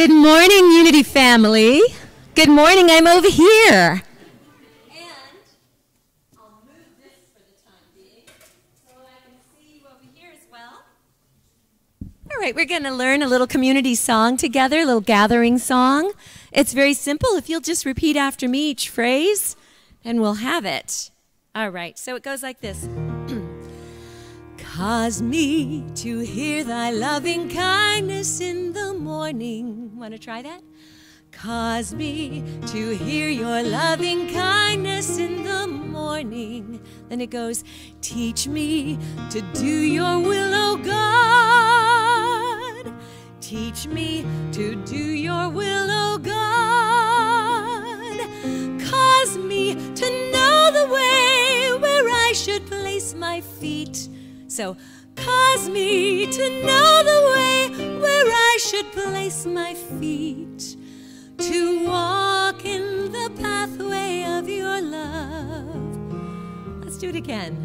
Good morning, Unity family. Good morning, I'm over here. And I'll move this for the time being so I can see you over here as well. All right, we're going to learn a little community song together, a little gathering song. It's very simple. If you'll just repeat after me each phrase, and we'll have it. All right, so it goes like this. Cause me to hear thy loving kindness in the morning. Want to try that? Cause me to hear your loving kindness in the morning. Then it goes, teach me to do your will, O God. Teach me to do your will, O God. Cause me to know the way where I should place my feet. So, cause me to know the way where I should place my feet, to walk in the pathway of your love. Let's do it again.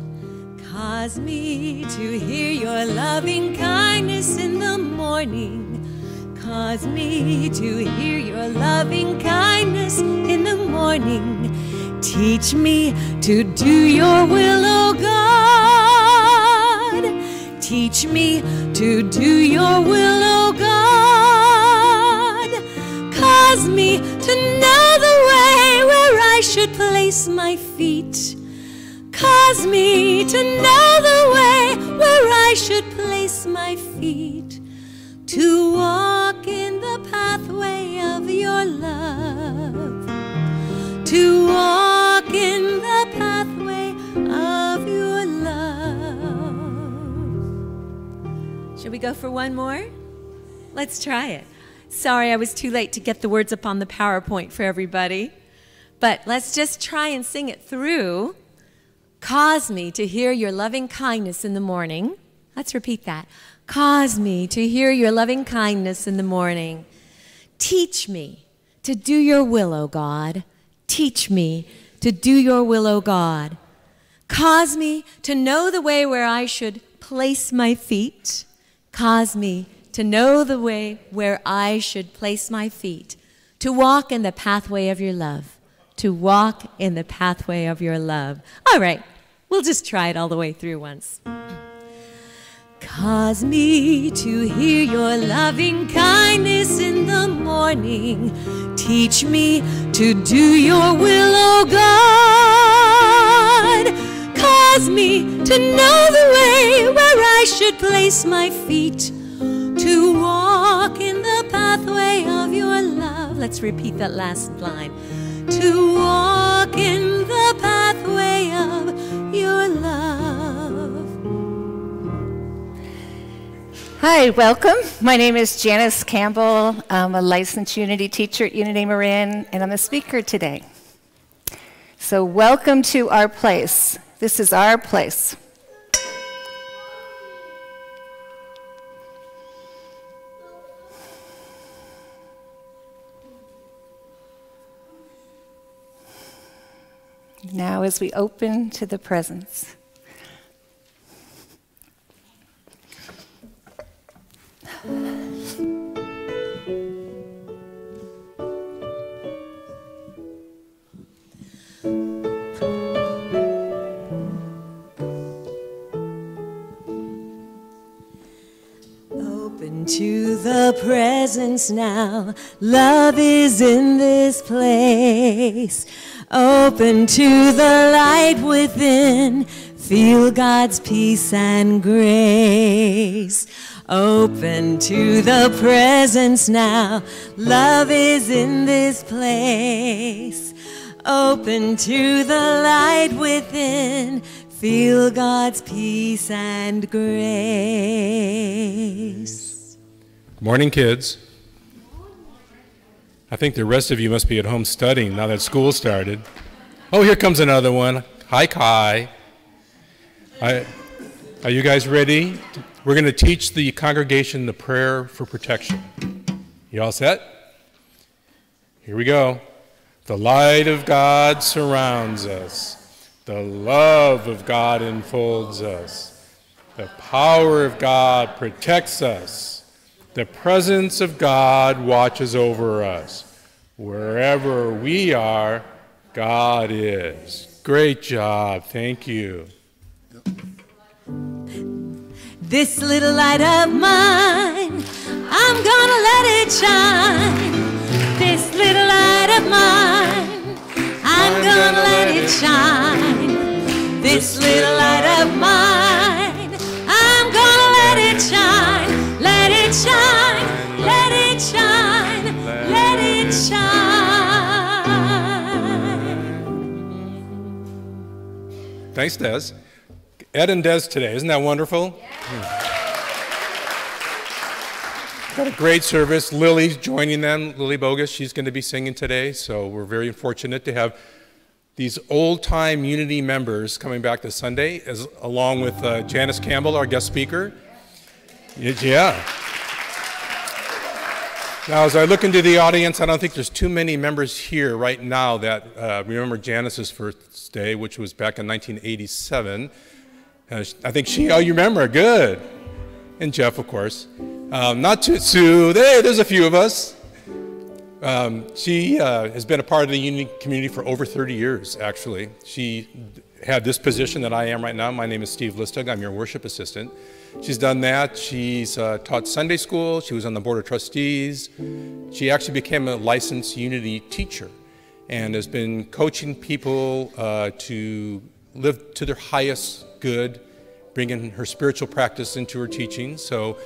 Cause me to hear your loving kindness in the morning. Cause me to hear your loving kindness in the morning. Teach me to do your will, O God. Teach me to do your will, O God. Cause me to know the way where I should place my feet. Cause me to know the way where I should place my feet, to walk in the pathway of your love, to walk in the pathway of your love. Should we go for one more? Let's try it. Sorry, I was too late to get the words up on the PowerPoint for everybody, but let's just try and sing it through. Cause me to hear your loving kindness in the morning. Let's repeat that. Cause me to hear your loving kindness in the morning. Teach me to do your will, O God. Teach me to do your will, O God. Cause me to know the way where I should place my feet. Cause me to know the way where I should place my feet, to walk in the pathway of your love, to walk in the pathway of your love. All right, we'll just try it all the way through once. Cause me to hear your loving kindness in the morning. Teach me to do your will, O God. Cause me to know the way where I should place my feet, to walk in the pathway of your love. Let's repeat that last line. To walk in the pathway of your love. Hi, welcome. My name is Janice Campbell. I'm a licensed Unity teacher at Unity Marin, and I'm a speaker today. So welcome to our place. This is our place. Now as we open to the presence. Open to the presence now. Love is in this place. Open to the light within. Feel God's peace and grace. Open to the presence now. Love is in this place. Open to the light within. Feel God's peace and grace. Morning, kids. I think the rest of you must be at home studying now that school started. Oh, here comes another one. Hi, Kai. Are you guys ready? We're going to teach the congregation the prayer for protection. You all set? Here we go. The light of God surrounds us. The love of God enfolds us. The power of God protects us. The presence of God watches over us. Wherever we are, God is. Great job. Thank you. This little light of mine, I'm gonna let it shine. This little light of mine, I'm gonna let it shine. This little light of mine, I'm gonna let it shine. Let it shine, let it shine, let it shine. Thanks, Des. Ed and Des today. Isn't that wonderful? Got a great service. Lily's joining them. Lily Bogus, she's going to be singing today. So we're very fortunate to have these old-time Unity members coming back this Sunday, along with Janice Campbell, our guest speaker. Yeah. Now, as I look into the audience, I don't think there's too many members here right now that remember Janice's first day, which was back in 1987. I think oh, you remember, good. And Jeff, of course. Not to Sue, there's a few of us. She has been a part of the Unity community for over 30 years, actually. She had this position that I am right now. My name is Steve Listug. I'm your worship assistant. She's done that. She's taught Sunday school. She was on the board of trustees. She actually became a licensed Unity teacher and has been coaching people to live to their highest good, bringing her spiritual practice into her teaching. So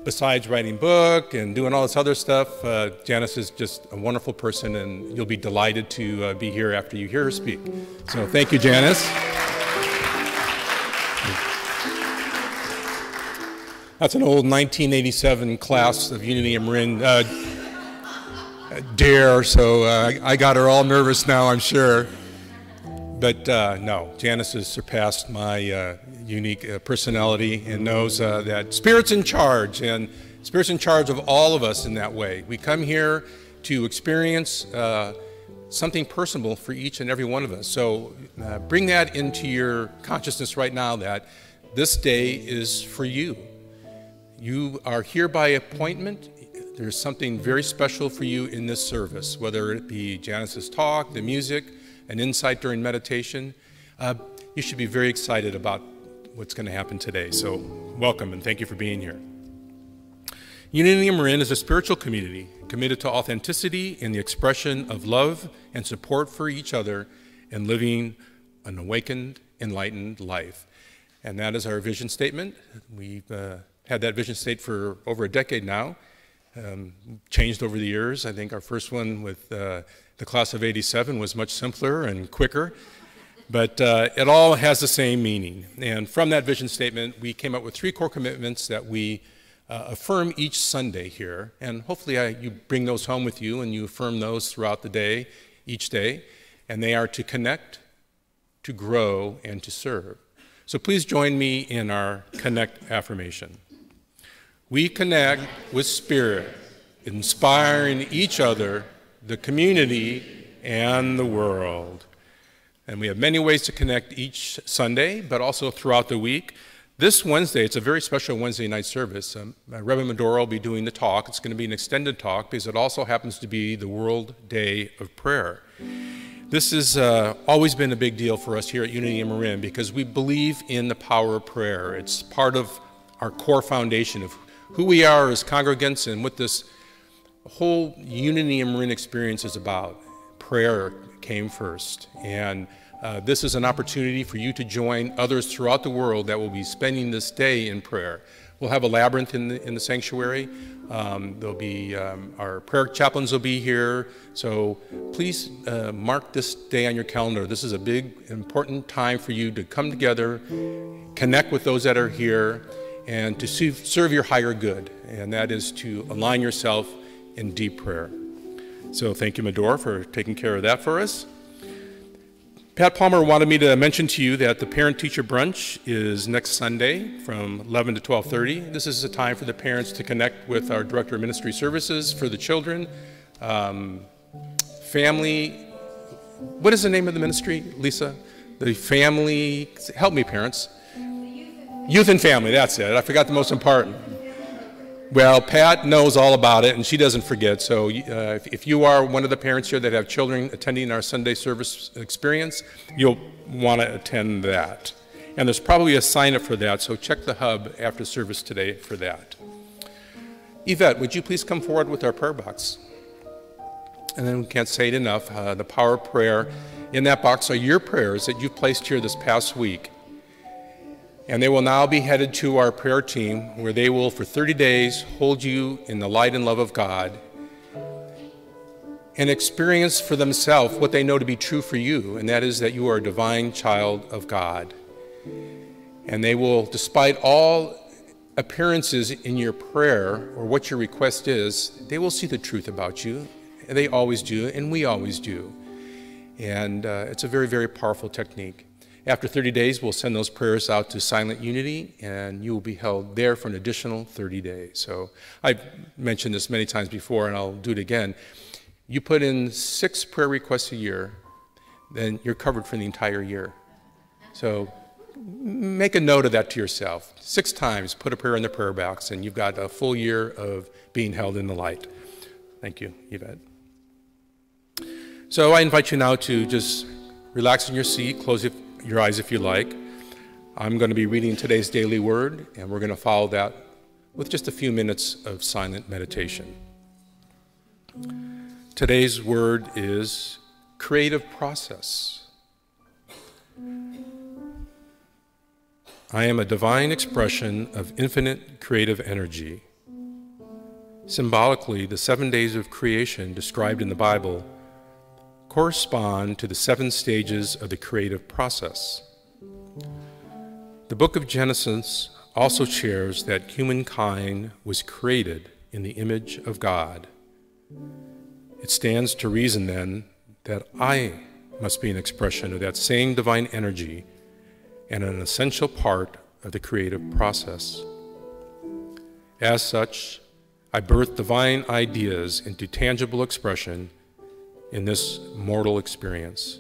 besides writing book and doing all this other stuff, Janice is just a wonderful person, and you'll be delighted to be here after you hear her speak. So thank you, Janice. That's an old 1987 class of Unity and Marin dare, so I got her all nervous now, I'm sure. But no, Janice has surpassed my unique personality and knows that Spirit's in charge, and Spirit's in charge of all of us in that way. We come here to experience something personal for each and every one of us. So bring that into your consciousness right now, that this day is for you. You are here by appointment. There's something very special for you in this service, whether it be Janice's talk, the music, an insight during meditation. You should be very excited about what's going to happen today. So welcome and thank you for being here. Unity and Marin is a spiritual community committed to authenticity in the expression of love and support for each other and living an awakened, enlightened life. And that is our vision statement. We've had that vision state for over a decade now. Changed over the years. I think our first one with the class of '87 was much simpler and quicker, but it all has the same meaning. And from that vision statement, we came up with 3 core commitments that we affirm each Sunday here. And hopefully you bring those home with you and you affirm those throughout the day, each day. And they are to connect, to grow, and to serve. So please join me in our connect affirmation. We connect with Spirit, inspiring each other, the community, and the world. And we have many ways to connect each Sunday, but also throughout the week. This Wednesday, it's a very special Wednesday night service. Reverend Medora will be doing the talk. It's going to be an extended talk because it also happens to be the World Day of Prayer. This has always been a big deal for us here at Unity and Marin because we believe in the power of prayer. It's part of our core foundation of who we are as congregants and what this whole Unity and Marin experience is about. Prayer came first, and this is an opportunity for you to join others throughout the world that will be spending this day in prayer. We'll have a labyrinth in the sanctuary. There'll be our prayer chaplains will be here, so please mark this day on your calendar. This is a big, important time for you to come together, connect with those that are here, and to serve your higher good, and that is to align yourself in deep prayer. So thank you, Medora, for taking care of that for us. Pat Palmer wanted me to mention to you that the parent-teacher brunch is next Sunday from 11 to 12:30. This is a time for the parents to connect with our Director of Ministry Services for the children. Family, what is the name of the ministry, Lisa? The family, help me parents. Youth and family, that's it. I forgot the most important. Well, Pat knows all about it, and she doesn't forget. So if you are one of the parents here that have children attending our Sunday service experience, you'll want to attend that. And there's probably a sign-up for that, so check the hub after service today for that. Yvette, would you please come forward with our prayer box? And then we can't say it enough, the power of prayer. In that box are your prayers that you've placed here this past week. And they will now be headed to our prayer team, where they will, for 30 days, hold you in the light and love of God and experience for themselves what they know to be true for you, and that is that you are a divine child of God. And they will, despite all appearances in your prayer or what your request is, they will see the truth about you. And they always do, and we always do. And it's a very, very powerful technique. After 30 days, we'll send those prayers out to Silent Unity, and you will be held there for an additional 30 days. So I've mentioned this many times before, and I'll do it again. You put in 6 prayer requests a year, then you're covered for the entire year. So make a note of that to yourself. 6 times, put a prayer in the prayer box, and you've got a full year of being held in the light. Thank you, Yvette. So I invite you now to just relax in your seat, close your eyes if you like. I'm going to be reading today's daily word, and we're going to follow that with just a few minutes of silent meditation. Today's word is creative process. I am a divine expression of infinite creative energy. Symbolically, the 7 days of creation described in the Bible correspond to the 7 stages of the creative process. The book of Genesis also shares that humankind was created in the image of God. It stands to reason then that I must be an expression of that same divine energy and an essential part of the creative process. As such, I birth divine ideas into tangible expression in this mortal experience.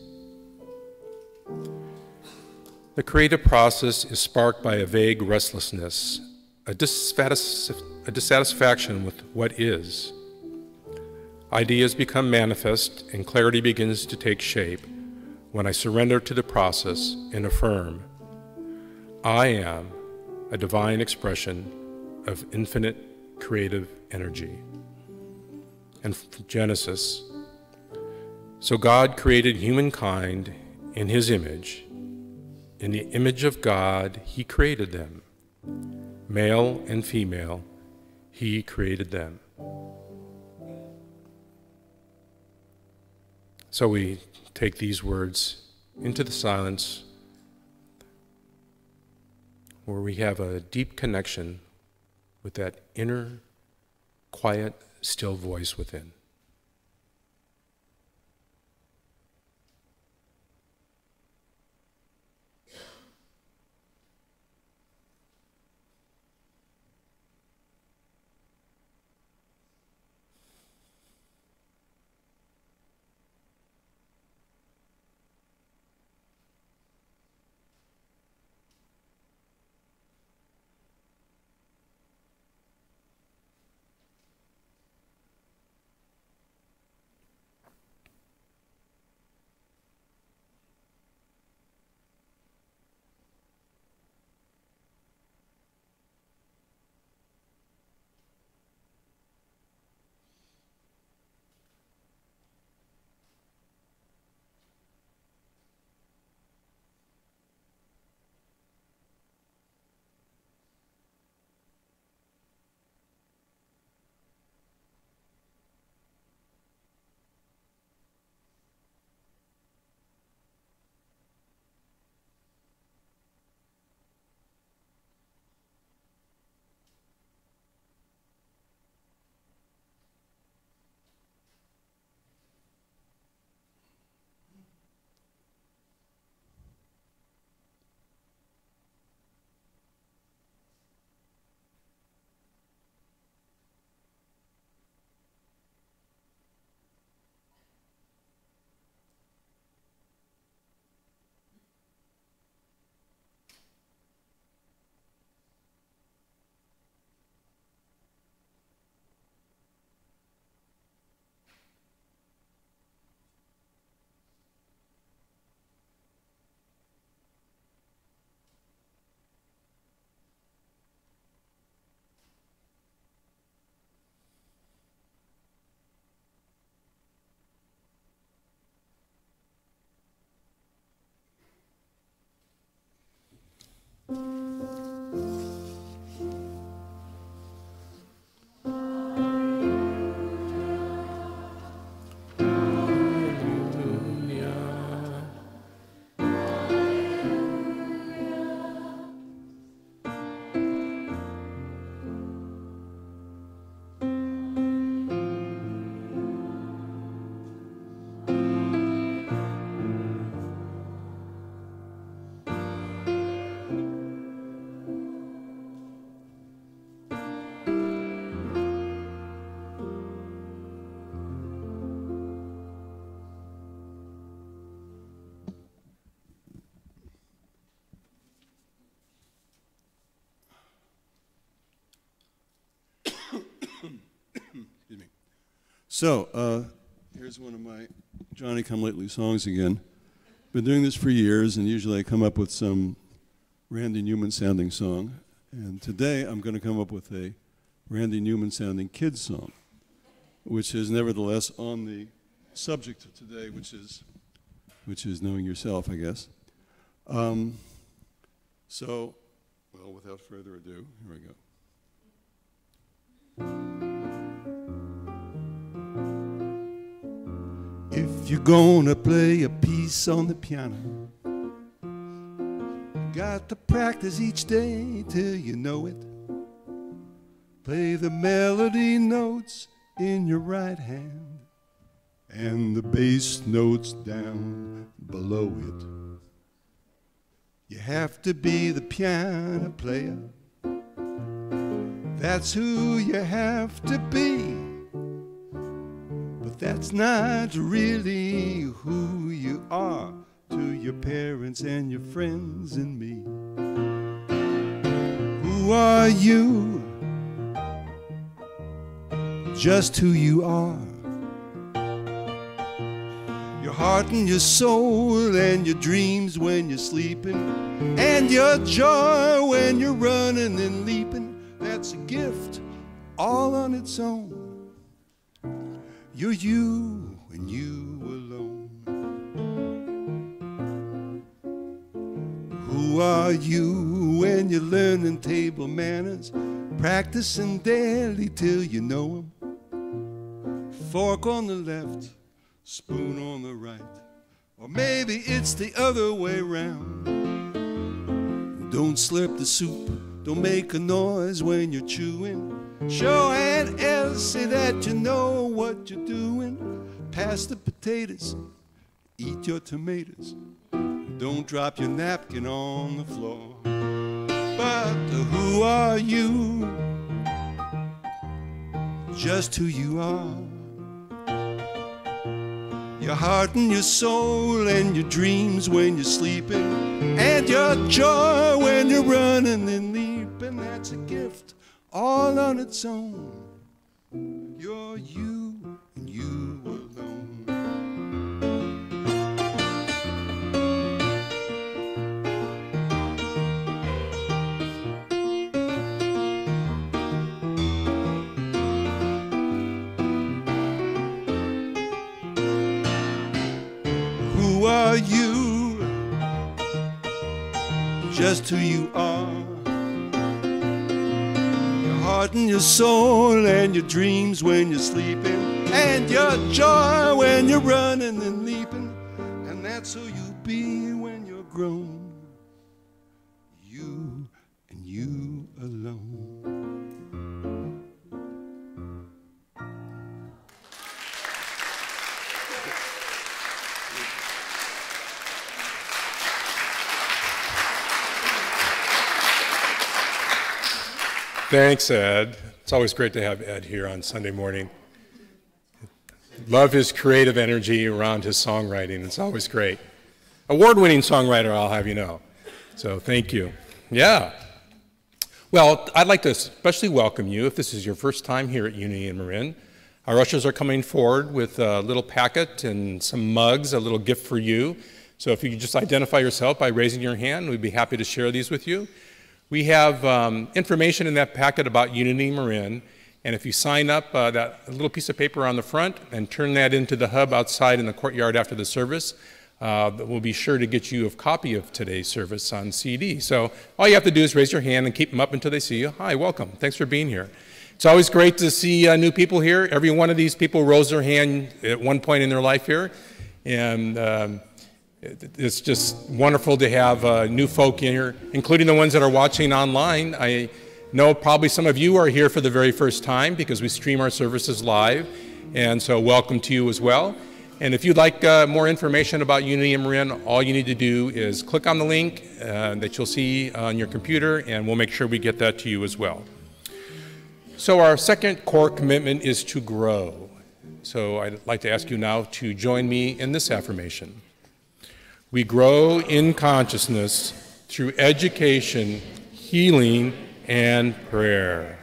The creative process is sparked by a vague restlessness, a dissatisfaction with what is. Ideas become manifest and clarity begins to take shape when I surrender to the process and affirm, I am a divine expression of infinite creative energy. And from Genesis, so God created humankind in his image. In the image of God, he created them. Male and female, he created them. So we take these words into the silence where we have a deep connection with that inner, quiet, still voice within. So, here's one of my Johnny Come Lately songs again. Been doing this for years, and usually I come up with some Randy Newman sounding song. And today I'm going to come up with a Randy Newman sounding kids song, which is nevertheless on the subject of today, which is knowing yourself, I guess. So, well, without further ado, here we go. If you're gonna play a piece on the piano, you got to practice each day till you know it. Play the melody notes in your right hand and the bass notes down below it. You have to be the piano player. That's who you have to be. But that's not really who you are to your parents and your friends and me. Who are you? Just who you are. Your heart and your soul and your dreams when you're sleeping, and your joy when you're running and leaping. That's a gift all on its own. You're you and you alone. Who are you when you're learning table manners, practicing daily till you know 'em? Fork on the left, spoon on the right, or maybe it's the other way round. Don't slurp the soup, don't make a noise when you're chewing. Show Aunt Elsie that you know what you're doing. Pass the potatoes, eat your tomatoes. Don't drop your napkin on the floor. But who are you? Just who you are. Your heart and your soul and your dreams when you're sleeping, and your joy when you're running and leaping. That's a gift all on its own. You're you and you alone. Who are you? Just who you are. Your heart and your soul and your dreams when you're sleeping, and your joy when you're running and leaping. And that's who you'll be when you're grown. You and you alone. Thanks, Ed. It's always great to have Ed here on Sunday morning. Love his creative energy around his songwriting. It's always great. Award-winning songwriter, I'll have you know. So thank you. Yeah. Well, I'd like to especially welcome you if this is your first time here at Unity in Marin. Our ushers are coming forward with a little packet and some mugs, a little gift for you. So if you could just identify yourself by raising your hand, we'd be happy to share these with you. We have information in that packet about Unity Marin, and if you sign up that little piece of paper on the front and turn that into the hub outside in the courtyard after the service, we'll be sure to get you a copy of today's service on CD. So all you have to do is raise your hand and keep them up until they see you. Hi, welcome. Thanks for being here. It's always great to see new people here. Every one of these people rose their hand at one point in their life here, and it's just wonderful to have new folk in here, including the ones that are watching online. I know probably some of you are here for the very first time because we stream our services live, and so welcome to you as well. And if you'd like more information about Unity in Marin, all you need to do is click on the link that you'll see on your computer, and we'll make sure we get that to you as well. So our second core commitment is to grow. So I'd like to ask you now to join me in this affirmation. We grow in consciousness through education, healing, and prayer.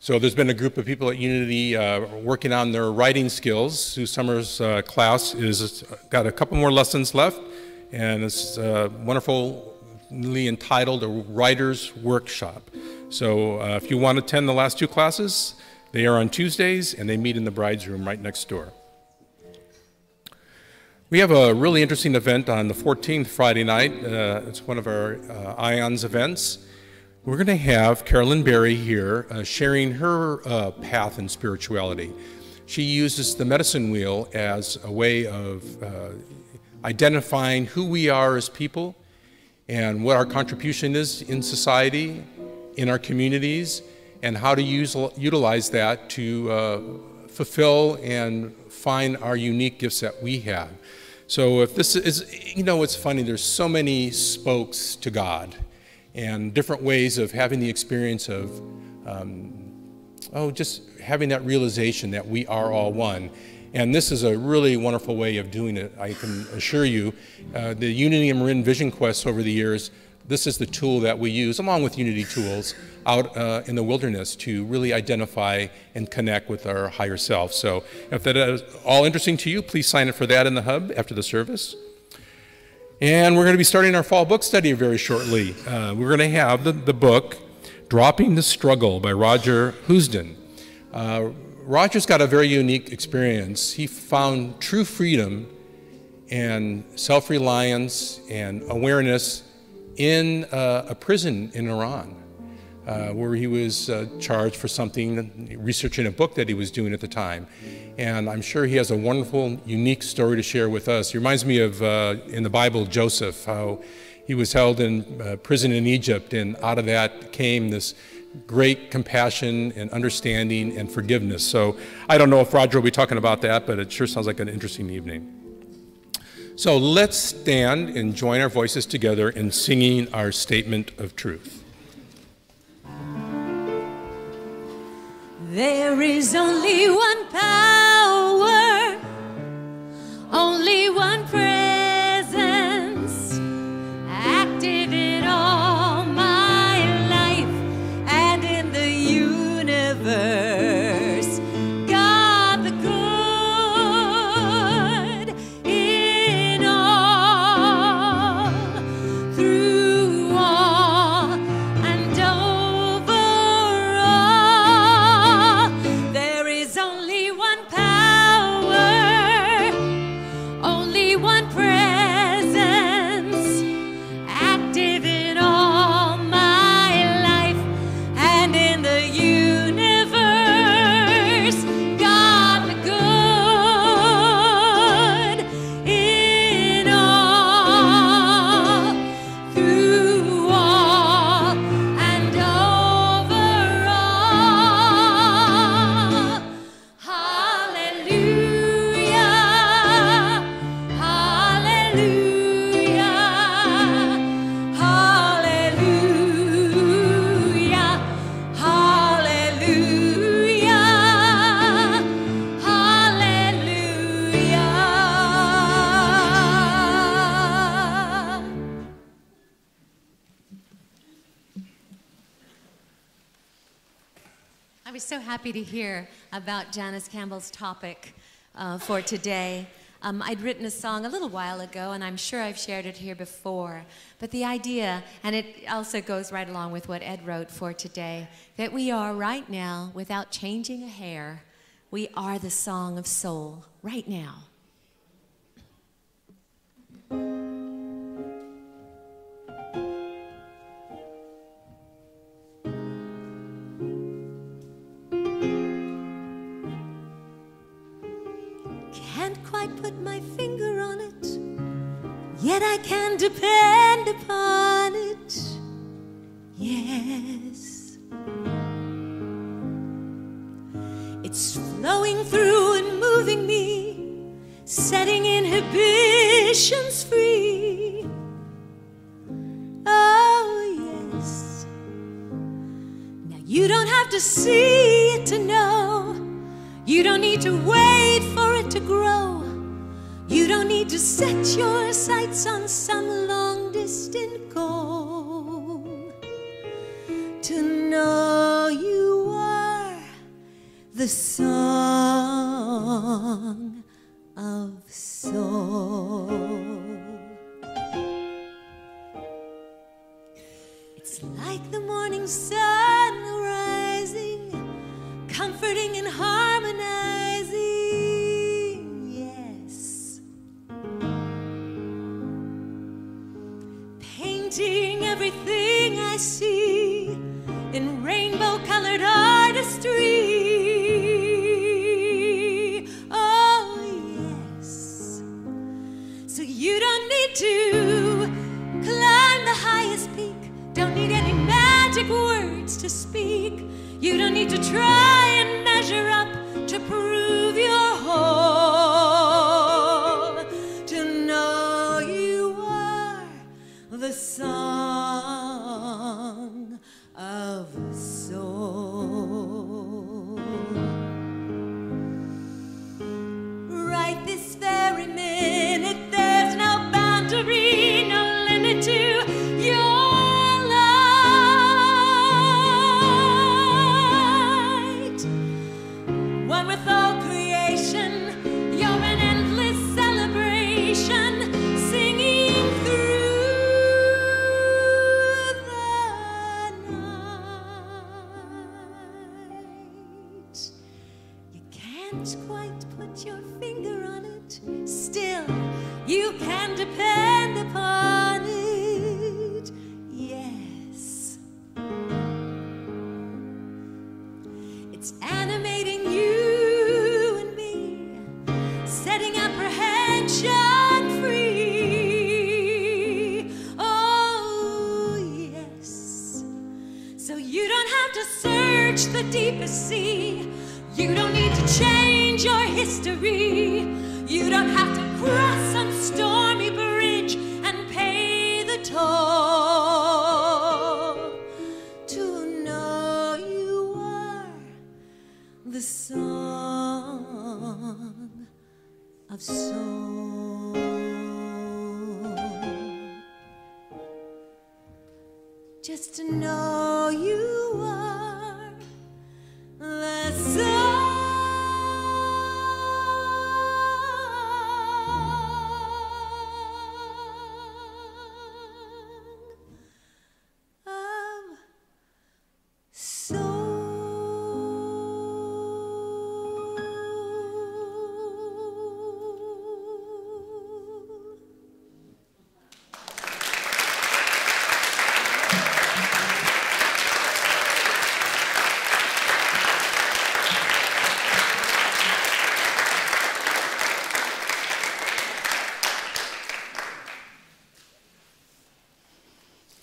So there's been a group of people at Unity working on their writing skills. Sue Summers' class is got a couple more lessons left, and it's wonderfully entitled A Writer's Workshop. So if you want to attend the last two classes, they are on Tuesdays, and they meet in the bride's room right next door. We have a really interesting event on the 14th, Friday night. It's one of our IONS events. We're going to have Carolyn Berry here sharing her path in spirituality. She uses the medicine wheel as a way of identifying who we are as people and what our contribution is in society, in our communities, and how to utilize that to fulfill and find our unique gifts that we have. So if this is, you know, it's funny, there's so many spokes to God and different ways of having the experience of, just having that realization that we are all one. And this is a really wonderful way of doing it. I can assure you, the Unity and Marin Vision Quest over the years, this is the tool that we use, along with Unity tools, out in the wilderness to really identify and connect with our higher self. So if that is all interesting to you, please sign up for that in the hub after the service. And we're going to be starting our fall book study very shortly. We're going to have the book, Dropping the Struggle by Roger Housden. Roger's got a very unique experience. He found true freedom and self-reliance and awareness in a prison in Iran, where he was charged for something, researching a book that he was doing at the time. And I'm sure he has a wonderful, unique story to share with us. He reminds me of, in the Bible, Joseph, how he was held in prison in Egypt, and out of that came this great compassion and understanding and forgiveness. So I don't know if Roger will be talking about that, but it sure sounds like an interesting evening. So let's stand and join our voices together in singing our statement of truth. There is only one power, only one presence, active in all my life and in the universe. God the good in all, through all and over all. There is only one power, only one presence, active in all my life and in the universe. God the good in all, through all and over all. Hallelujah, hallelujah, hallelujah, hallelujah, hallelujah. I was so happy to hear about Janice Campbell's topic for today. I'd written a song a little while ago, and I'm sure I've shared it here before. But the idea, and it also goes right along with what Ed wrote for today, that we are right now, without changing a hair, we are the song of soul right now. Can't quite put my finger on it, yet I can depend upon it. Yes, it's flowing through and moving me, setting inhibitions free. Oh yes, now you don't have to see it to know. You don't need to wait for it to grow. You don't need to set your sights on some long distant goal to know you are the song of soul. It's like the morning sun rising, comforting and harmonizing, yes. Painting everything I see in rainbow-colored artistry, oh yes. So you don't need to climb the highest peak, don't need any magic words to speak. You don't need to try and measure up to prove you're whole. To know you are the song of soul. Right this very minute, there's no boundary, no limit to your one with all creation, you're an endless celebration, singing through the night. You can't quite put your finger on it, still you can depend upon it, yes. It's animating you and me, setting apprehension free, oh yes. So you don't have to search the deepest sea, you don't need to change your history, you don't have to cross some stormy bridge and pay the toll to know you are the song of soul. Just to know you are the song of soul.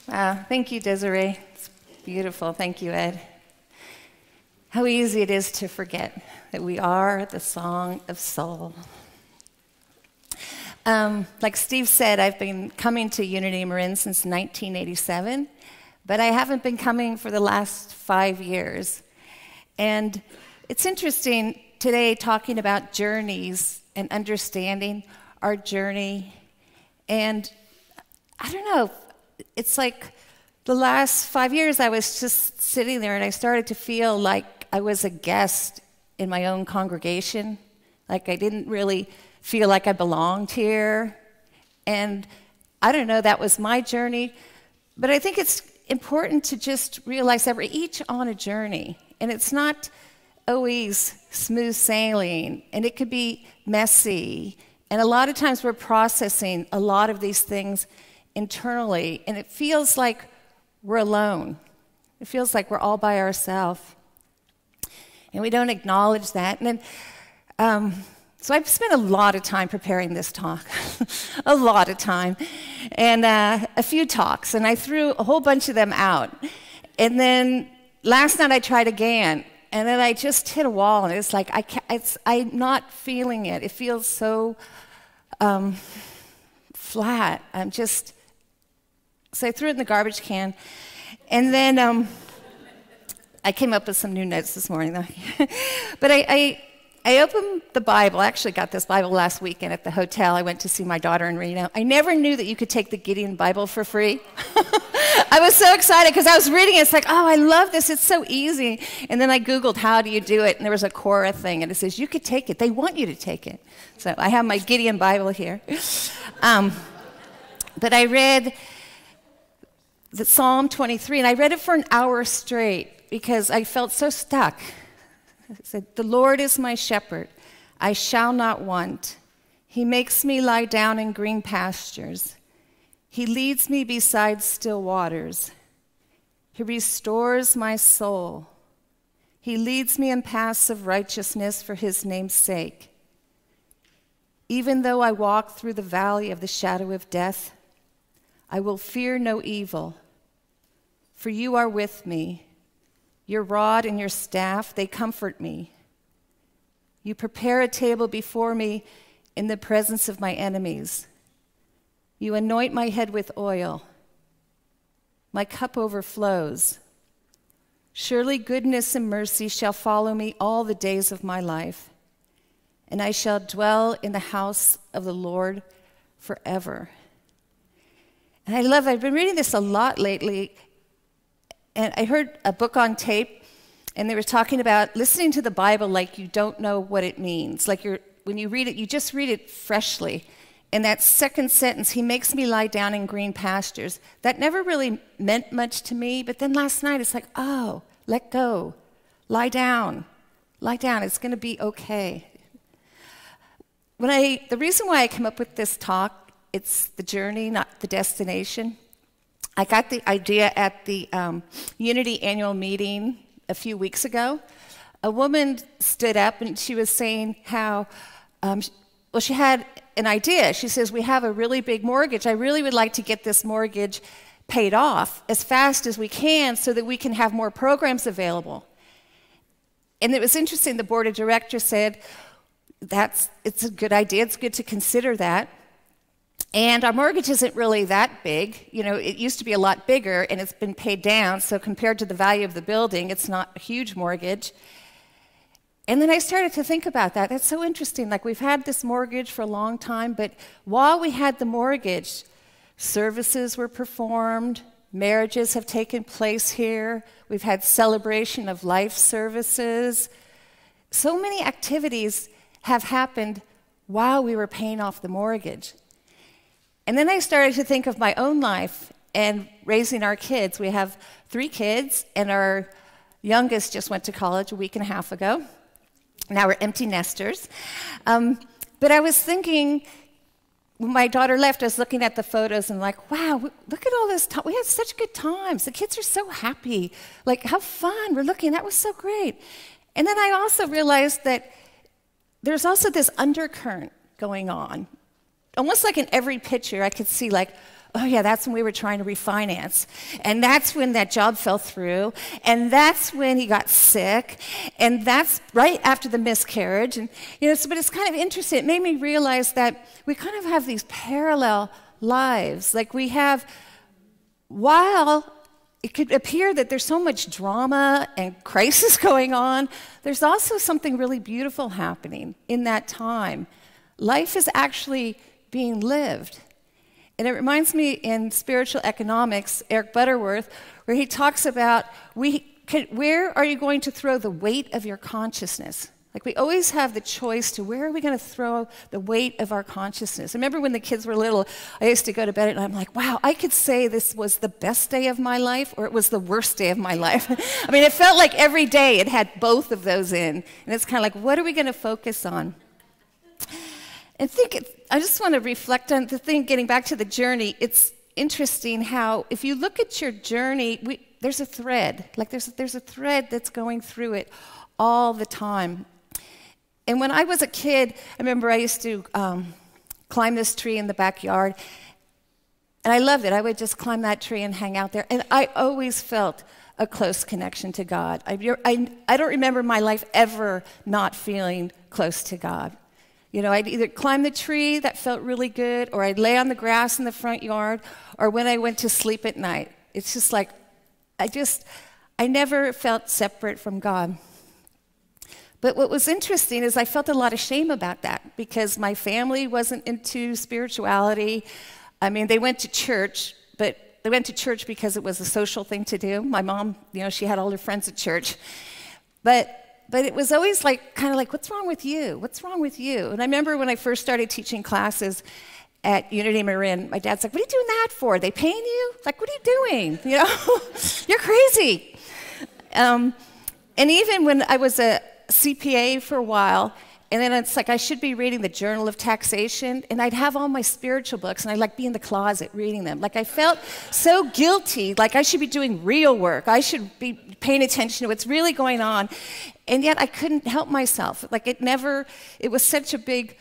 Wow, thank you, Desiree. It's beautiful. Thank you, Ed. How easy it is to forget that we are the song of soul. Like Steve said, I've been coming to Unity Marin since 1987, but I haven't been coming for the last 5 years. And it's interesting today talking about journeys and understanding our journey. And I don't know, it's like the last 5 years I was just sitting there and I started to feel like I was a guest in my own congregation. Like I didn't really feel like I belonged here. And I don't know, that was my journey. But I think it's important to just realize that we're each on a journey. And it's not always smooth sailing. And it could be messy. And a lot of times we're processing a lot of these things internally, and it feels like we're alone. It feels like we're all by ourselves, and we don't acknowledge that. And then, so I've spent a lot of time preparing this talk, a lot of time, and a few talks, and I threw a whole bunch of them out. And then last night I tried again, and then I just hit a wall, and it's like I'm not feeling it. It feels so flat. So I threw it in the garbage can, and then I came up with some new notes this morning, though. But I opened the Bible. I actually got this Bible last weekend at the hotel. I went to see my daughter in Reno. I never knew that you could take the Gideon Bible for free. I was so excited because I was reading it. It's like, oh, I love this. It's so easy. And then I Googled, how do you do it? And there was a Quora thing, and it says, you could take it. They want you to take it. So I have my Gideon Bible here. But I read the Psalm 23, and I read it for an hour straight because I felt so stuck. It said, the Lord is my shepherd. I shall not want. He makes me lie down in green pastures. He leads me beside still waters. He restores my soul. He leads me in paths of righteousness for his name's sake. Even though I walk through the valley of the shadow of death, I will fear no evil, for you are with me. Your rod and your staff, they comfort me. You prepare a table before me in the presence of my enemies. You anoint my head with oil. My cup overflows. Surely goodness and mercy shall follow me all the days of my life, and I shall dwell in the house of the Lord forever. And I've been reading this a lot lately, and I heard a book on tape, and they were talking about listening to the Bible like you don't know what it means. Like when you read it, you just read it freshly. And that second sentence, he makes me lie down in green pastures, that never really meant much to me. But then last night, it's like, oh, let go. Lie down. Lie down. It's going to be okay. The reason why I came up with this talk, it's the journey, not the destination. I got the idea at the Unity annual meeting a few weeks ago. A woman stood up and she was saying how, she had an idea. She says, we have a really big mortgage. I really would like to get this mortgage paid off as fast as we can so that we can have more programs available. And it was interesting, the board of directors said, it's a good idea, it's good to consider that. And our mortgage isn't really that big. You know, it used to be a lot bigger and it's been paid down, so compared to the value of the building, it's not a huge mortgage. And then I started to think about that. That's so interesting. Like, we've had this mortgage for a long time, but while we had the mortgage, services were performed, marriages have taken place here, we've had celebration of life services. So many activities have happened while we were paying off the mortgage. And then I started to think of my own life and raising our kids. We have 3 kids, and our youngest just went to college a week and a half ago. Now we're empty nesters. But I was thinking, when my daughter left, I was looking at the photos and like, wow, look at all this time. We had such good times. The kids are so happy. Like, how fun. We're looking. That was so great. And then I also realized that there's also this undercurrent going on. Almost like in every picture, I could see like, oh yeah, that's when we were trying to refinance. And that's when that job fell through. And that's when he got sick. And that's right after the miscarriage. And, you know, but it's kind of interesting. It made me realize that we kind of have these parallel lives. Like, we have, while it could appear that there's so much drama and crisis going on, there's also something really beautiful happening in that time. Life is actually being lived. And it reminds me in spiritual economics, Eric Butterworth, where he talks about where are you going to throw the weight of your consciousness? Like, we always have the choice to where are we going to throw the weight of our consciousness. I remember when the kids were little, I used to go to bed and I'm like, wow, I could say this was the best day of my life or it was the worst day of my life. I mean, it felt like every day it had both of those in. And it's kind of like, what are we going to focus on? And I just want to reflect on the thing, getting back to the journey. It's interesting how if you look at your journey, there's a thread. Like, there's a thread that's going through it all the time. And when I was a kid, I remember I used to climb this tree in the backyard. And I loved it. I would just climb that tree and hang out there. And I always felt a close connection to God. I don't remember my life ever not feeling close to God. You know, I'd either climb the tree, that felt really good, or I'd lay on the grass in the front yard, or when I went to sleep at night. It's just like, I never felt separate from God. But what was interesting is I felt a lot of shame about that because my family wasn't into spirituality. I mean, they went to church, but I went to church because it was a social thing to do. My mom, she had all her friends at church. But it was always kind of like, what's wrong with you? What's wrong with you? And I remember when I first started teaching classes at Unity Marin, my dad's like, what are you doing that for? They paying you? Like, what are you doing? You're crazy. And even when I was a CPA for a while, and then it's like I should be reading the Journal of Taxation, and I'd have all my spiritual books, and I'd be in the closet reading them. I felt so guilty, like I should be doing real work. I should be paying attention to what's really going on. And yet I couldn't help myself. It was such a big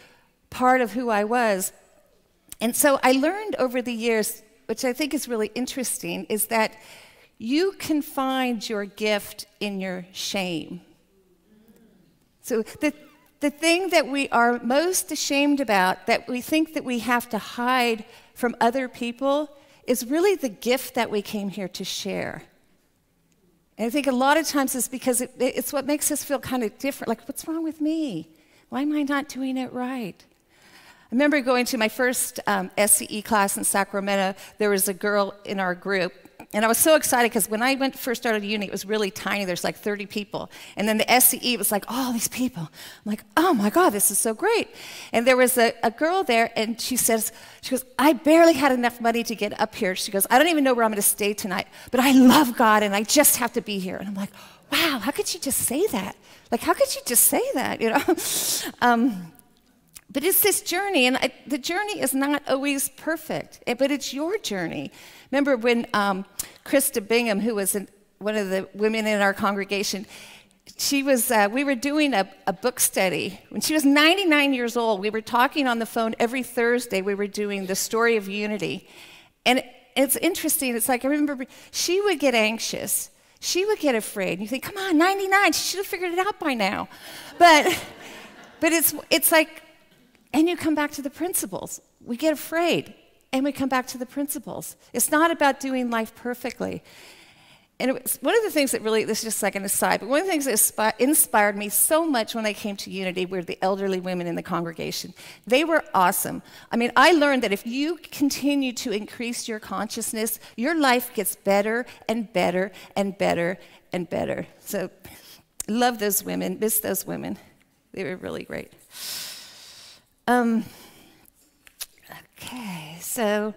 part of who I was. And so I learned over the years, which I think is really interesting, is that you can find your gift in your shame. So the thing that we are most ashamed about, that we think that we have to hide from other people, is really the gift that we came here to share. And I think a lot of times it's because it's what makes us feel kind of different. Like, what's wrong with me? Why am I not doing it right? I remember going to my first SCE class in Sacramento. There was a girl in our group, and I was so excited because when I first started uni, it was really tiny. There's 30 people. And then the SCE was all these people. I'm like, oh my God, this is so great. And there was a girl there, and she goes, I barely had enough money to get up here. She goes, I don't even know where I'm going to stay tonight, but I love God, and I just have to be here. And I'm like, wow, how could she just say that? How could she just say that, But it's this journey, and the journey is not always perfect, but it's your journey. Remember when Krista Bingham, who was one of the women in our congregation, we were doing a book study. When she was 99 years old, we were talking on the phone every Thursday. We were doing the story of unity. And it's interesting. It's I remember she would get anxious. She would get afraid. And you think, come on, 99, she should have figured it out by now. But it's and you come back to the principles. We get afraid, and we come back to the principles. It's not about doing life perfectly. And it was one of the things that really, this is just an aside, but one of the things that inspired me so much when I came to Unity were the elderly women in the congregation. They were awesome. I learned that if you continue to increase your consciousness, your life gets better and better and better and better. So, love those women, miss those women. They were really great. Okay, so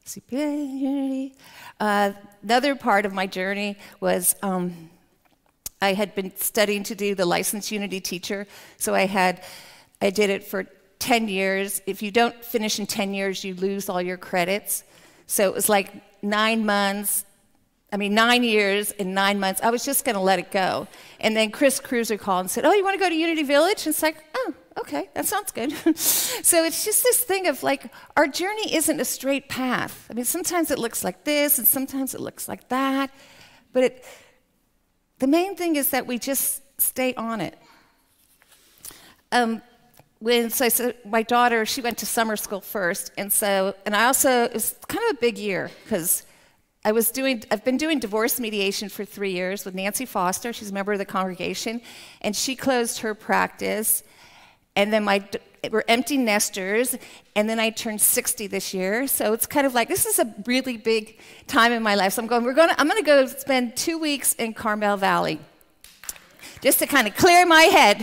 CPA, Unity. Another part of my journey was I had been studying to do the licensed Unity teacher. So I did it for 10 years. If you don't finish in 10 years, you lose all your credits. So it was 9 months. 9 years and 9 months. I was just going to let it go. And then Chris Cruiser called and said, oh, you want to go to Unity Village? And it's oh, okay, that sounds good. So it's just this thing of our journey isn't a straight path. Sometimes it looks like this and sometimes it looks like that. But the main thing is that we just stay on it. So my daughter, she went to summer school first. And I also, it was kind of a big year because I've been doing divorce mediation for 3 years with Nancy Foster. She's a member of the congregation, and she closed her practice. And then we're empty nesters, and then I turned 60 this year. So it's kind of this is a really big time in my life. So I'm going to go spend 2 weeks in Carmel Valley, just to kind of clear my head,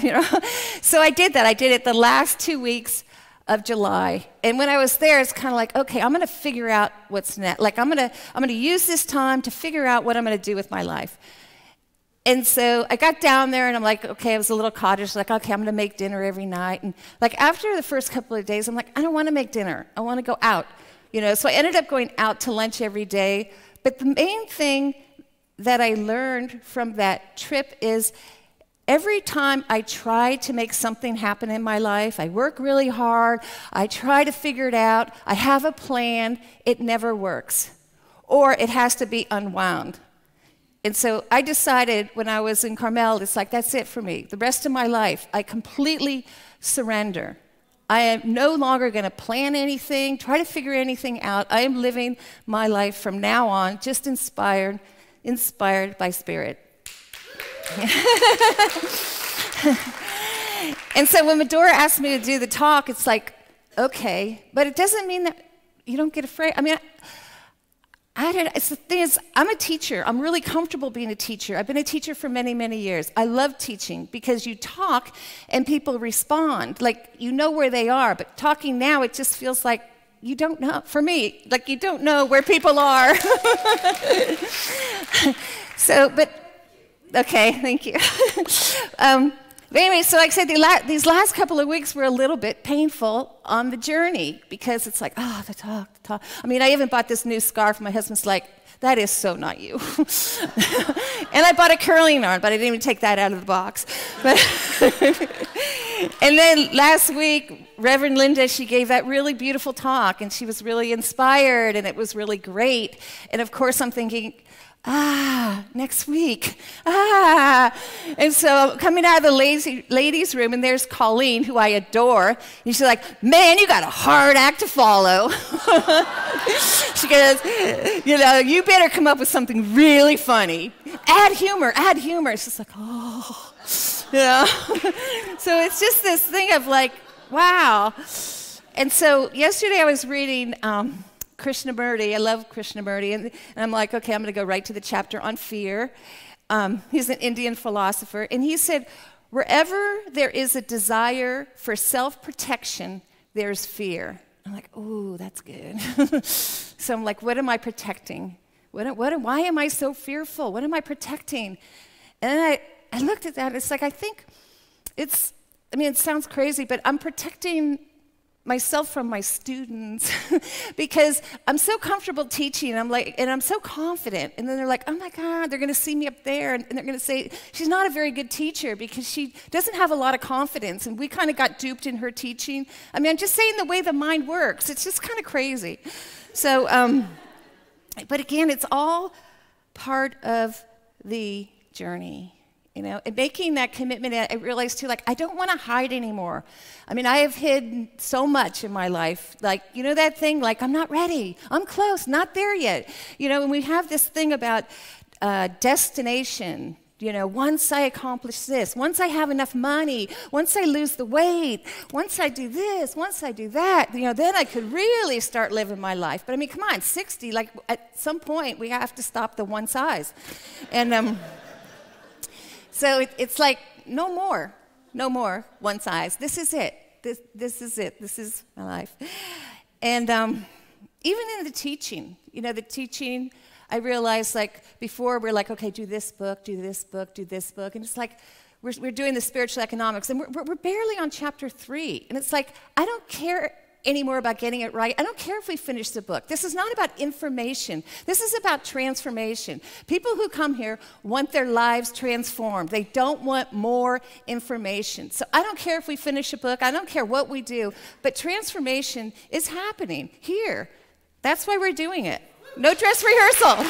So I did that. I did it the last 2 weeks of July. And when I was there, it's kind of okay, I'm going to figure out what's next. I'm going to use this time to figure out what I'm going to do with my life. And so I got down there, and I'm okay, I was a little cottage, okay, I'm going to make dinner every night. And after the first couple of days, I'm I don't want to make dinner. I want to go out. So I ended up going out to lunch every day. But the main thing that I learned from that trip is every time I try to make something happen in my life, I work really hard, I try to figure it out, I have a plan, it never works. Or it has to be unwound. And so I decided when I was in Carmel, it's that's it for me. The rest of my life, I completely surrender. I am no longer going to plan anything, try to figure anything out. I am living my life from now on, just inspired by Spirit. And so when Medora asked me to do the talk, it's okay, but it doesn't mean that you don't get afraid. It's the thing is, I'm a teacher. I'm really comfortable being a teacher. I've been a teacher for many, many years. I love teaching because you talk and people respond. Like, you know where they are. But talking now, it just feels like you don't know. For me, like you don't know where people are. Okay, thank you. But anyway, so like I said, these last couple of weeks were a little bit painful on the journey because it's like, oh, the talk. I mean, I even bought this new scarf. My husband's like, that is so not you. And I bought a curling iron, but I didn't even take that out of the box. And then last week, Reverend Linda, she gave that really beautiful talk, and she was really inspired, and it was really great. And of course, I'm thinking, next week. And so coming out of the ladies' room, and there's Colleen, who I adore. And she's like, man, you got a hard act to follow. She goes, you better come up with something really funny. Add humor. It's just like, oh. So it's just this thing of like, wow. And so yesterday I was reading Krishnamurti. I love Krishnamurti. And I'm like, okay, I'm going to go right to the chapter on fear. He's an Indian philosopher. And he said, wherever there is a desire for self-protection, there's fear. I'm like, ooh, that's good. So I'm like, what am I protecting? Why am I so fearful? What am I protecting? And then I looked at that. And it's like, I think it sounds crazy, but I'm protecting myself from my students because I'm so comfortable teaching. And I'm so confident. And then they're like, oh my God, they're going to see me up there. And they're going to say, she's not a very good teacher because she doesn't have a lot of confidence. And we kind of got duped in her teaching. I mean, I'm just saying the way the mind works. It's just kind of crazy. So, but again, it's all part of the journey. And making that commitment, I realized too, like, I don't want to hide anymore. I mean, I have hidden so much in my life. Like, that thing, like, I'm not ready. I'm close, not there yet. And we have this thing about destination. Once I accomplish this, once I have enough money, once I lose the weight, once I do this, once I do that, then I could really start living my life. But I mean, come on, 60, like, at some point, we have to stop the one size. And, so it's like, no more one size. This is it. This is it. This is my life. And even in the teaching, I realized, like, before we're like, okay, do this book. And it's like, we're doing the spiritual economics, and we're barely on chapter 3. And it's like, I don't care anymore about getting it right. I don't care if we finish the book. This is not about information. This is about transformation. People who come here want their lives transformed. They don't want more information. So I don't care if we finish a book. I don't care what we do. But transformation is happening here. That's why we're doing it. No dress rehearsal.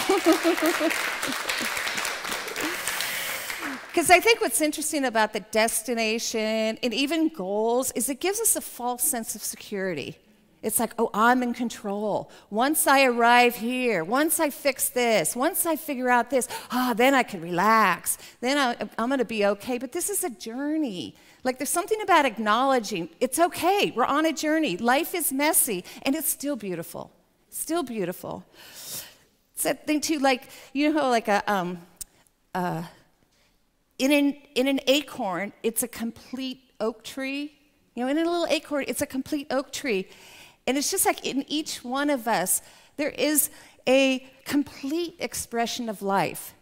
Because I think what's interesting about the destination and even goals is it gives us a false sense of security. It's like, oh, I'm in control. Once I arrive here, once I fix this, once I figure out this, then I can relax. Then I'm going to be okay. But this is a journey. Like, there's something about acknowledging it's okay. We're on a journey. Life is messy, and it's still beautiful. Still beautiful. It's that thing, too, like, like in an acorn, it's a complete oak tree. In a little acorn, it's a complete oak tree. And it's just like in each one of us, there is a complete expression of life.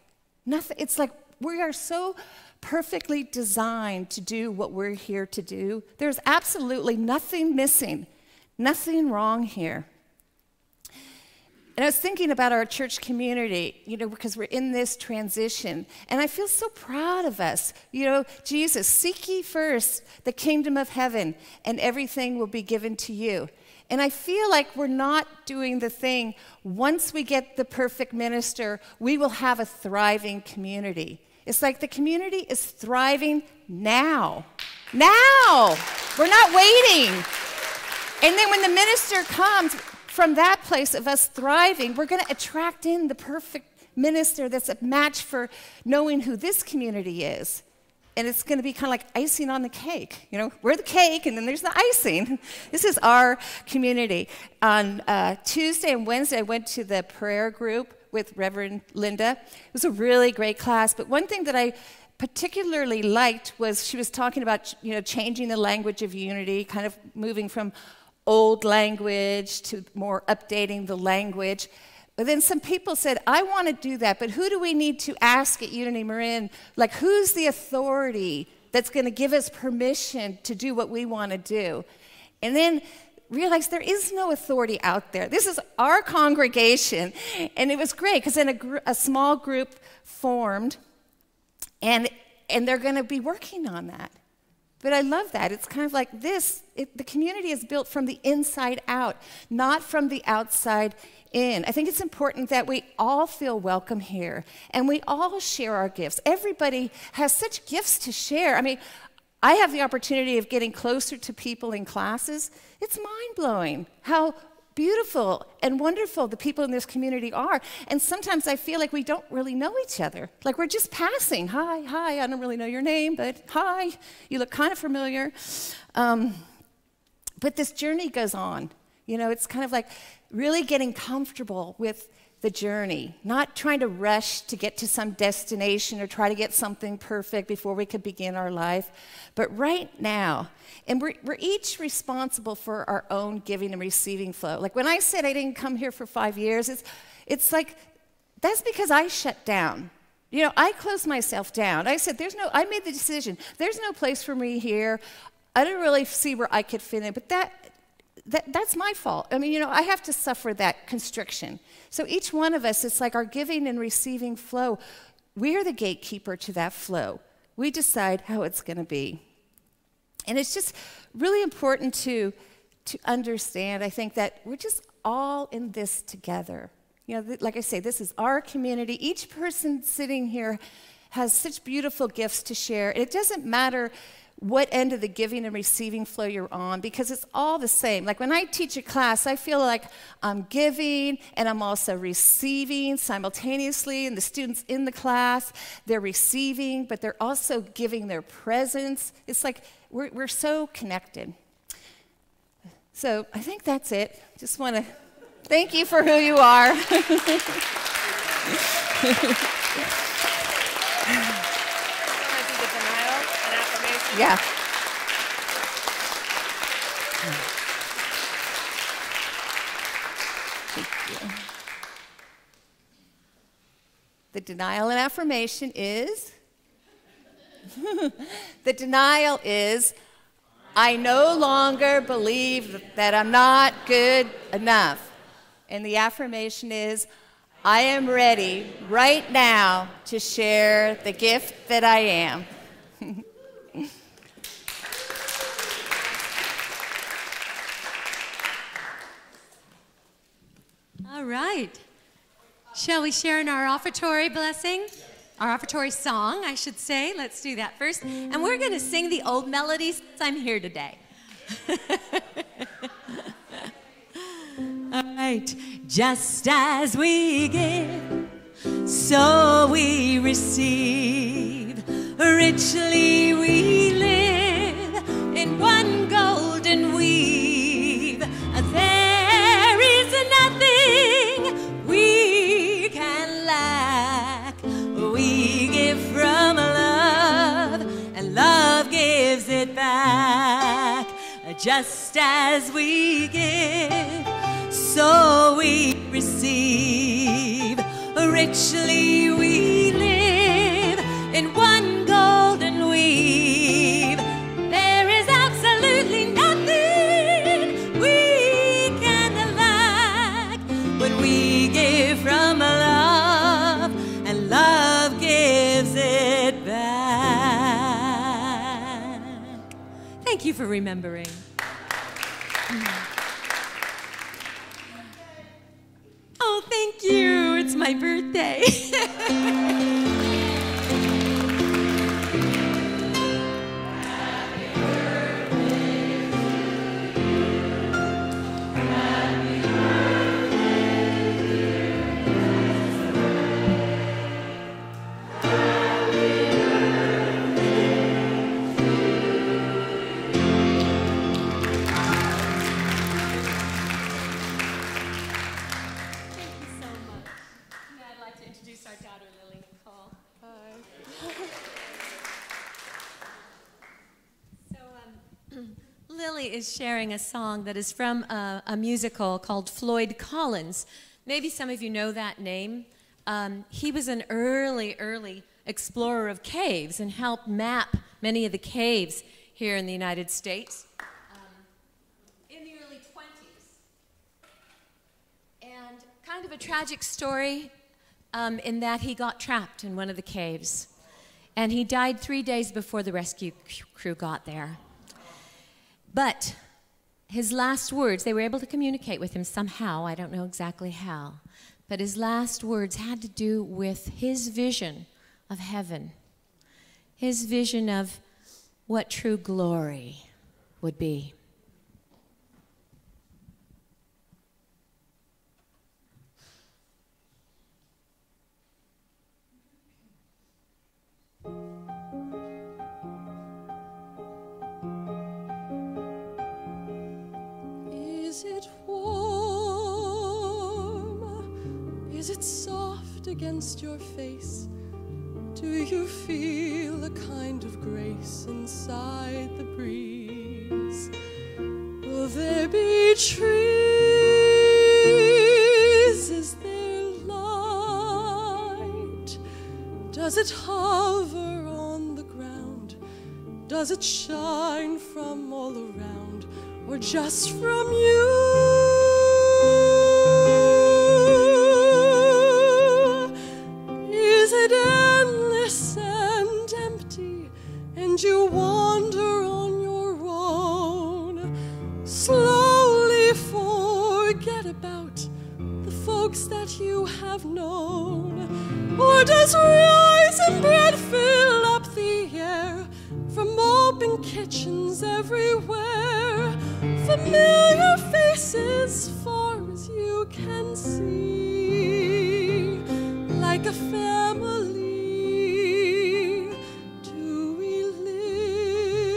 It's like we are so perfectly designed to do what we're here to do. There's absolutely nothing missing, nothing wrong here. And I was thinking about our church community, because we're in this transition. And I feel so proud of us. Jesus, seek ye first the kingdom of heaven, and everything will be given to you. And I feel like we're not doing the thing. Once we get the perfect minister, we will have a thriving community. It's like the community is thriving now. Now! We're not waiting. And then when the minister comes, from that place of us thriving, we're going to attract in the perfect minister that's a match for knowing who this community is. and it's going to be kind of like icing on the cake. You know, we're the cake, and then there's the icing. This is our community. On Tuesday and Wednesday, I went to the prayer group with Reverend Linda. It was a really great class, but one thing that I particularly liked was she was talking about, you know, changing the language of unity, kind of moving from old language to more updating the language. But then some people said, I want to do that, but who do we need to ask at Unity Marin? Like, who's the authority that's going to give us permission to do what we want to do? And then realized there is no authority out there. This is our congregation. And it was great, because then a small group formed, and they're going to be working on that. But I love that. It's kind of like this. The community is built from the inside out, not from the outside in. I think it's important that we all feel welcome here, and we all share our gifts. Everybody has such gifts to share. I mean, I have the opportunity of getting closer to people in classes. It's mind-blowing how beautiful and wonderful the people in this community are. And sometimes I feel like we don't really know each other. Like we're just passing. Hi, I don't really know your name, but hi, you look kind of familiar. But this journey goes on. You know, it's kind of like really getting comfortable with the journey, not trying to rush to get to some destination or try to get something perfect before we could begin our life, but right now. And we're each responsible for our own giving and receiving flow. Like when I said I didn't come here for 5 years, it's like, that's because I shut down. You know, I closed myself down. I said, I made the decision, there's no place for me here. I didn't really see where I could fit in, but that's my fault. I mean, you know, I have to suffer that constriction. So each one of us, it's like our giving and receiving flow. We're the gatekeeper to that flow. We decide how it's going to be. And it's just really important to understand, I think, that we're just all in this together. You know, like I say, this is our community. Each person sitting here has such beautiful gifts to share. It doesn't matter what end of the giving and receiving flow you're on, because it's all the same. Like when I teach a class, I feel like I'm giving and I'm also receiving simultaneously, and the students in the class, they're receiving, but they're also giving their presence. It's like we're so connected. So I think that's it. Just want to thank you for who you are. Yeah. Thank you. The denial and affirmation is, the denial is, I no longer believe that I'm not good enough. And the affirmation is, I am ready right now to share the gift that I am. All right. Shall we share in our offertory blessing? Our offertory song, I should say. Let's do that first. And we're going to sing the old melodies since I'm here today. All right. Just as we give, so we receive. Richly we live in one golden weave. There is nothing we can lack. We give from love, and love gives it back. Just as we give, so we receive. Richly we live in one golden weave. There is absolutely nothing we can lack when we give from love, and love gives it back. Thank you for remembering. Oh, thank you. It's my birthday. Lily is sharing a song that is from a musical called Floyd Collins. Maybe some of you know that name. He was an early explorer of caves and helped map many of the caves here in the United States in the early 20s. And kind of a tragic story in that he got trapped in one of the caves. And he died 3 days before the rescue crew got there. But his last words, they were able to communicate with him somehow, I don't know exactly how, but his last words had to do with his vision of heaven, his vision of what true glory would be. Is it warm? Is it soft against your face? Do you feel a kind of grace inside the breeze? Will there be trees? Is there light? Does it hover on the ground? Does it shine from all around? Or just from you? Is it endless and empty, and you wander on your own? Slowly forget about the folks that you have known. Or does rice and bread fill up the air from open kitchens everywhere? Familiar faces far as you can see, like a family. Do we live?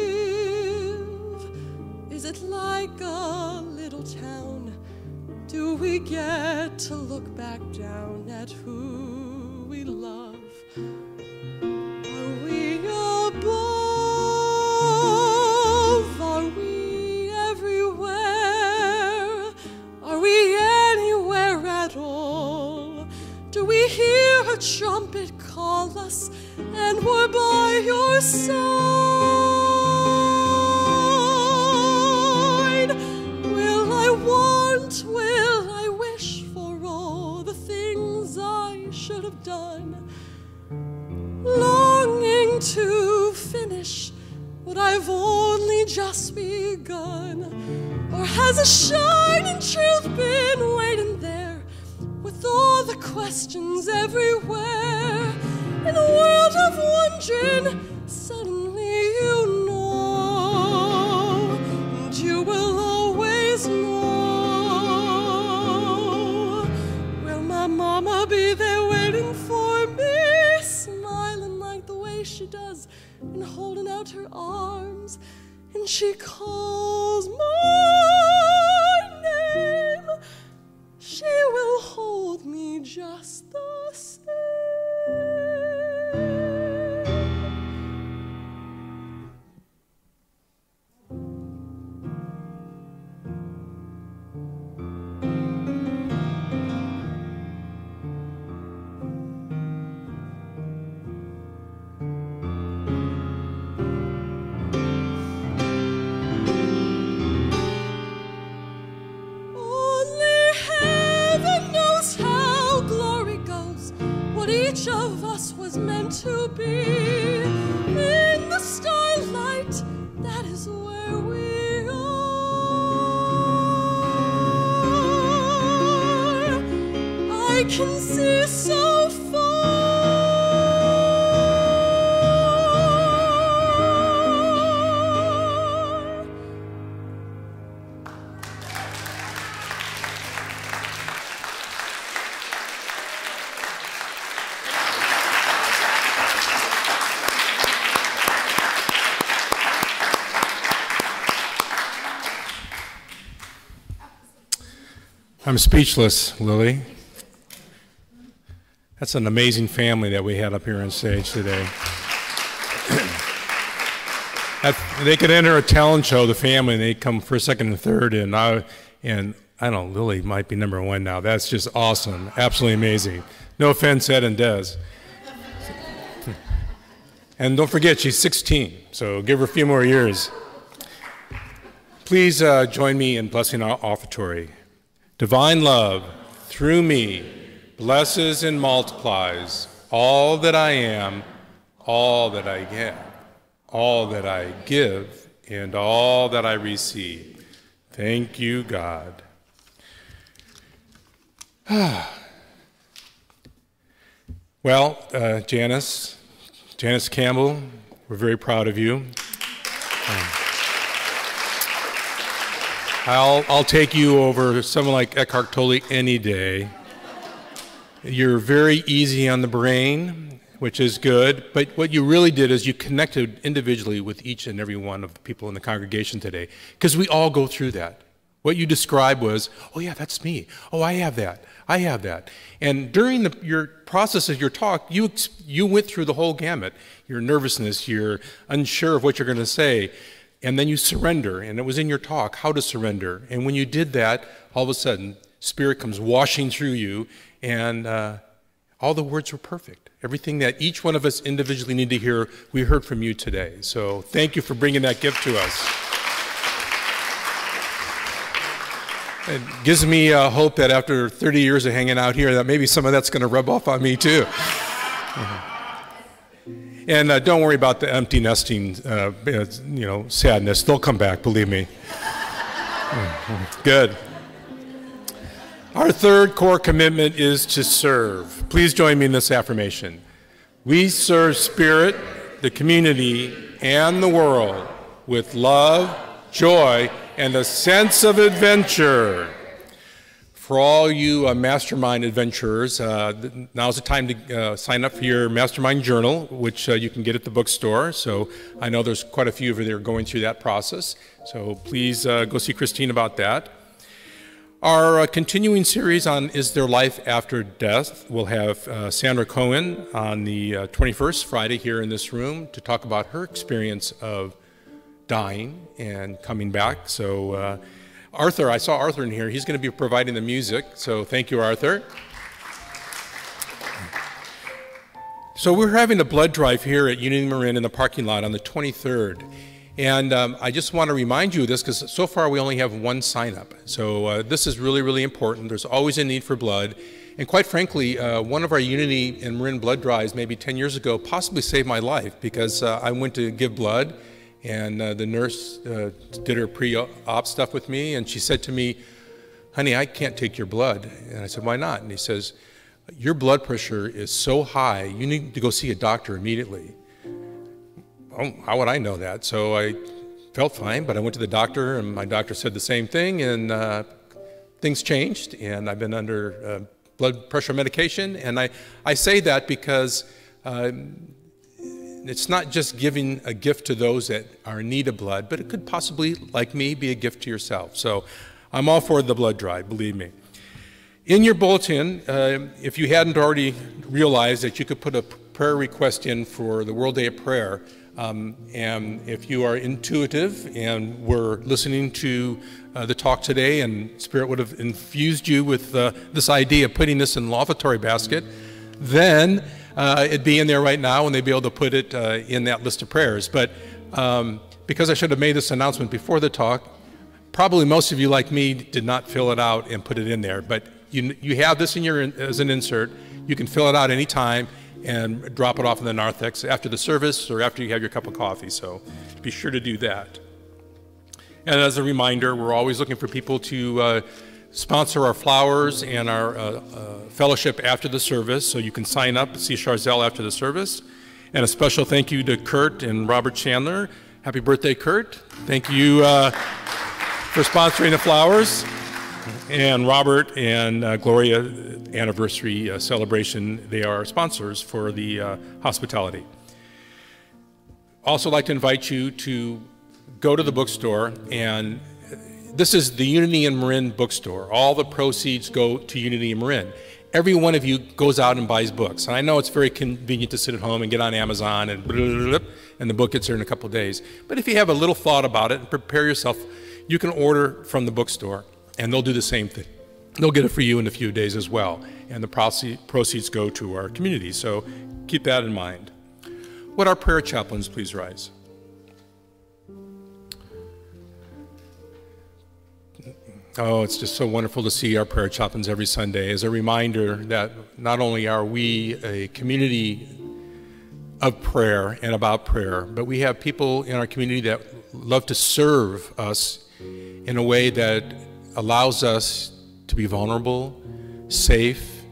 Is it like a little town? Do we get to look back down at who we love? Are we above? Are we everywhere? Are we anywhere at all? Do we hear a trumpet call us and we're by your side? Will I want, will I wish for all the things I should have done? Longing to finish what I've only just begun? Or has a shining truth been waiting there with all the questions everywhere? In a world of wondering, suddenly you know, and you will always know. Will my mama be there waiting for me, smiling like the way she does and holding out her arms, and she calls my name? She will hold me just the same. Each of us was meant to be in the starlight. That is where we are. I can see so far. I'm speechless, Lily. That's an amazing family that we had up here on stage today. They could enter a talent show, the family, and they come first, second, and third, and I don't know, Lily might be number one now. That's just awesome, absolutely amazing. No offense, Ed and Des. And don't forget, she's 16, so give her a few more years. Please join me in blessing our offertory. Divine love, through me, blesses and multiplies all that I am, all that I get, all that I give, and all that I receive. Thank you, God. Well, Janice Campbell, we're very proud of you. I'll take you over someone like Eckhart Tolle any day. You're very easy on the brain, which is good, but what you really did is you connected individually with each and every one of the people in the congregation today, because we all go through that. What you described was, oh yeah, that's me. Oh, I have that. I have that. And during your process of your talk, you went through the whole gamut. Your nervousness, you're unsure of what you're going to say, and then you surrender, and it was in your talk, how to surrender. And when you did that, all of a sudden, Spirit comes washing through you, and all the words were perfect. Everything that each one of us individually need to hear, we heard from you today. So thank you for bringing that gift to us. It gives me hope that after 30 years of hanging out here, that maybe some of that's going to rub off on me too. And don't worry about the empty nesting, sadness. They'll come back, believe me. Good. Our third core commitment is to serve. Please join me in this affirmation. We serve Spirit, the community, and the world with love, joy, and a sense of adventure. For all you mastermind adventurers, now's the time to sign up for your mastermind journal, which you can get at the bookstore. So I know there's quite a few of you that are going through that process. So please go see Christine about that. Our continuing series on Is There Life After Death? We'll have Sandra Cohen on the 21st, Friday, here in this room to talk about her experience of dying and coming back. So Arthur, I saw Arthur in here. He's going to be providing the music, so thank you, Arthur. So we're having a blood drive here at Unity Marin in the parking lot on the 23rd. And I just want to remind you of this because so far we only have one sign-up. So this is really, really important. There's always a need for blood. And quite frankly, one of our Unity and Marin blood drives maybe 10 years ago possibly saved my life because I went to give blood and the nurse did her pre-op stuff with me, and she said to me, honey, I can't take your blood. And I said, why not? And he says, your blood pressure is so high, you need to go see a doctor immediately. Oh, how would I know that? So I felt fine, but I went to the doctor, and my doctor said the same thing, and things changed, and I've been under blood pressure medication. And I say that because it's not just giving a gift to those that are in need of blood, but it could possibly, like me, be a gift to yourself. So I'm all for the blood drive, believe me. In your bulletin, if you hadn't already realized that you could put a prayer request in for the World Day of Prayer, and if you are intuitive and were listening to the talk today and Spirit would have infused you with this idea of putting this in the lavatory basket, then it'd be in there right now and they'd be able to put it in that list of prayers. But because I should have made this announcement before the talk, probably most of you, like me, did not fill it out and put it in there. But you have this in as an insert. You can fill it out anytime and drop it off in the narthex after the service or after you have your cup of coffee. So be sure to do that. And as a reminder, we're always looking for people to sponsor our flowers and our fellowship after the service. So you can sign up, see Charzelle after the service. And a special thank you to Kurt and Robert Chandler. Happy birthday, Kurt. Thank you for sponsoring the flowers. And Robert and Gloria anniversary celebration, they are sponsors for the hospitality. Also like to invite you to go to the bookstore, and this is the Unity and Marin bookstore. All the proceeds go to Unity and Marin. Every one of you goes out and buys books. And I know it's very convenient to sit at home and get on Amazon and and the book gets there in a couple of days. But if you have a little thought about it and prepare yourself, you can order from the bookstore, and they'll do the same thing. They'll get it for you in a few days as well, and the proceeds go to our community. So keep that in mind. Would our prayer chaplains please rise? Oh, it's just so wonderful to see our prayer chaplains every Sunday as a reminder that not only are we a community of prayer and about prayer, but we have people in our community that love to serve us in a way that allows us to be vulnerable, safe,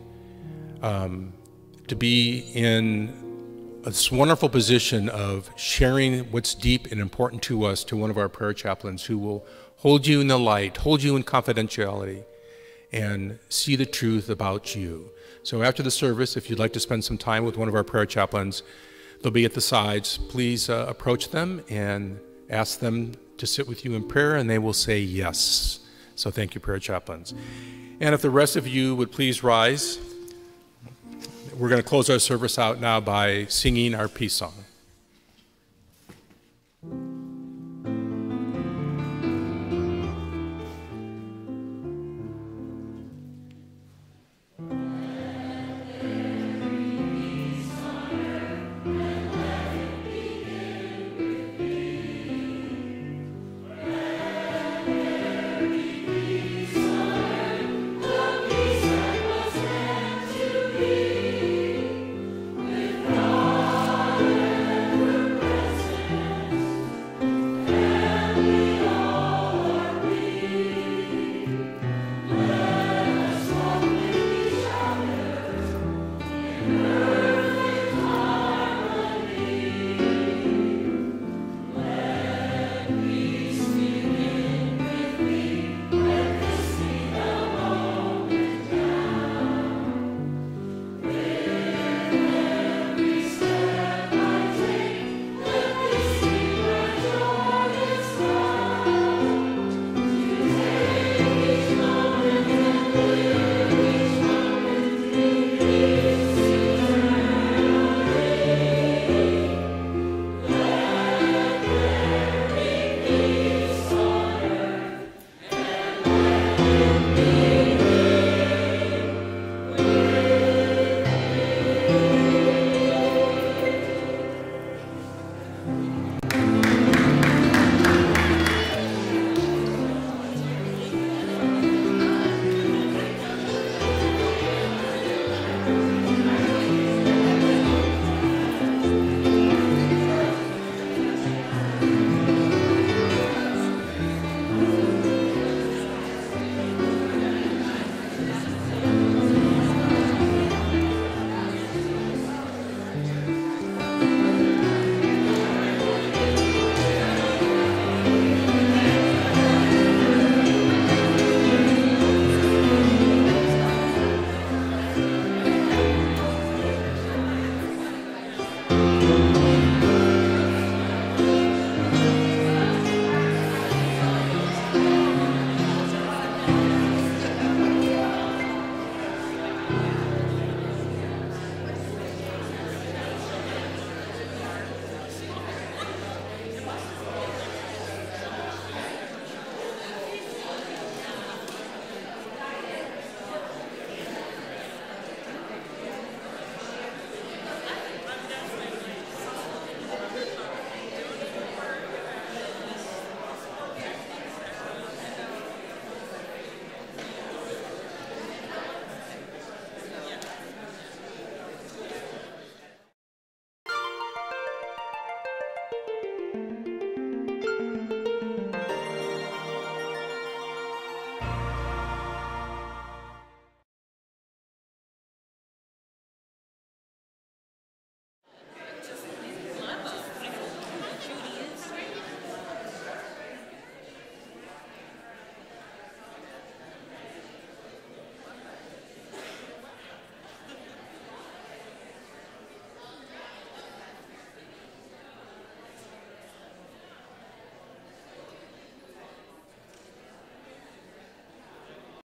to be in this wonderful position of sharing what's deep and important to us to one of our prayer chaplains who will hold you in the light, hold you in confidentiality, and see the truth about you. So after the service, if you'd like to spend some time with one of our prayer chaplains, they'll be at the sides. Please approach them and ask them to sit with you in prayer, and they will say yes. So thank you, prayer chaplains. And if the rest of you would please rise, we're going to close our service out now by singing our peace song. Yeah.